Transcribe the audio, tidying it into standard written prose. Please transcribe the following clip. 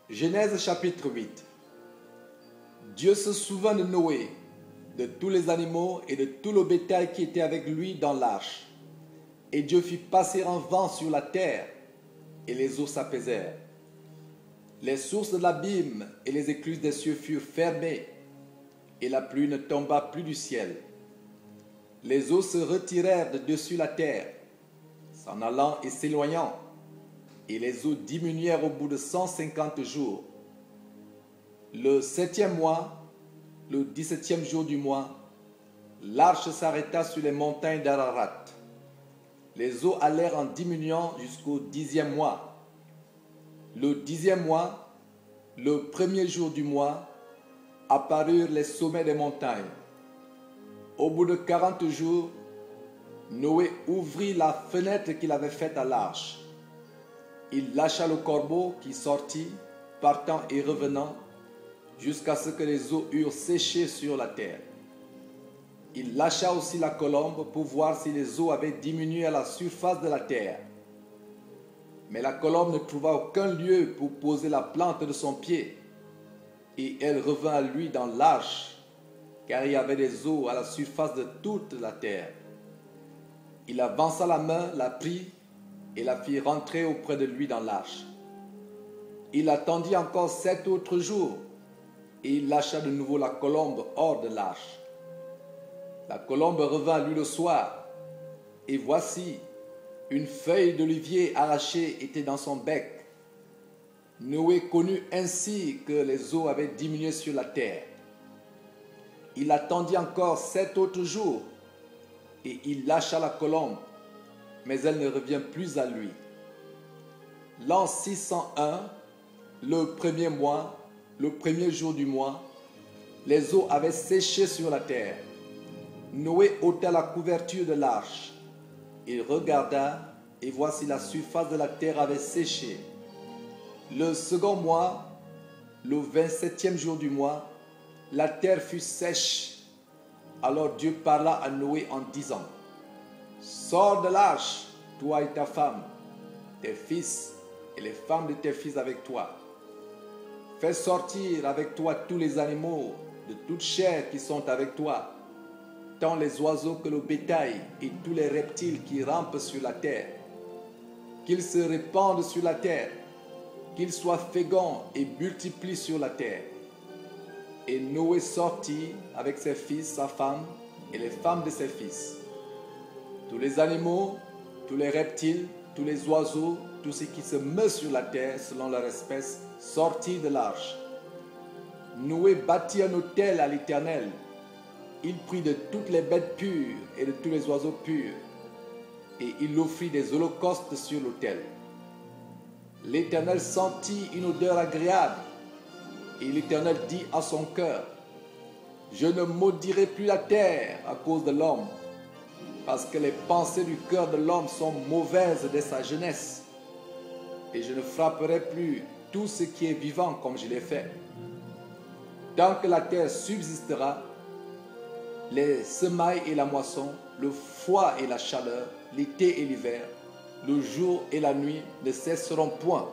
Genèse chapitre 8. Dieu se souvint de Noé, de tous les animaux et de tout le bétail qui était avec lui dans l'arche. Et Dieu fit passer un vent sur la terre, et les eaux s'apaisèrent. Les sources de l'abîme et les écluses des cieux furent fermées, et la pluie ne tomba plus du ciel. Les eaux se retirèrent de dessus la terre, s'en allant et s'éloignant, et les eaux diminuèrent au bout de 150 jours. Le 7e mois, le 17e jour du mois, l'arche s'arrêta sur les montagnes d'Ararat. Les eaux allèrent en diminuant jusqu'au 10e mois. Le 10e mois, le 1er jour du mois, apparurent les sommets des montagnes. Au bout de 40 jours, Noé ouvrit la fenêtre qu'il avait faite à l'arche. Il lâcha le corbeau qui sortit, partant et revenant, jusqu'à ce que les eaux eurent séché sur la terre. Il lâcha aussi la colombe pour voir si les eaux avaient diminué à la surface de la terre. Mais la colombe ne trouva aucun lieu pour poser la plante de son pied, et elle revint à lui dans l'arche, car il y avait des eaux à la surface de toute la terre. Il avança la main, la prit, et la fit rentrer auprès de lui dans l'arche. Il attendit encore 7 autres jours, et il lâcha de nouveau la colombe hors de l'arche. La colombe revint à lui le soir, et voici, une feuille d'olivier arrachée était dans son bec. Noé connut ainsi que les eaux avaient diminué sur la terre. Il attendit encore 7 autres jours, et il lâcha la colombe, mais elle ne revient plus à lui. L'an 601, le 1er mois, le 1er jour du mois, les eaux avaient séché sur la terre. Noé ôta la couverture de l'arche. Il regarda, et voici la surface de la terre avait séché. Le second mois, le 27e jour du mois, la terre fut sèche. Alors Dieu parla à Noé en disant: Sors de l'arche, toi et ta femme, tes fils et les femmes de tes fils avec toi. Fais sortir avec toi tous les animaux de toute chair qui sont avec toi, tant les oiseaux que le bétail et tous les reptiles qui rampent sur la terre. Qu'ils se répandent sur la terre, qu'ils soient féconds et multiplient sur la terre. Et Noé sortit avec ses fils, sa femme et les femmes de ses fils. Tous les animaux, tous les reptiles, tous les oiseaux, tout ce qui se meut sur la terre selon leur espèce, sortit de l'arche. Noé bâtit un autel à l'Éternel. Il prit de toutes les bêtes pures et de tous les oiseaux purs, et il offrit des holocaustes sur l'autel. L'Éternel sentit une odeur agréable, et l'Éternel dit à son cœur: Je ne maudirai plus la terre à cause de l'homme, parce que les pensées du cœur de l'homme sont mauvaises dès sa jeunesse, et je ne frapperai plus tout ce qui est vivant comme je l'ai fait. Tant que la terre subsistera, les semailles et la moisson, le froid et la chaleur, l'été et l'hiver, le jour et la nuit ne cesseront point.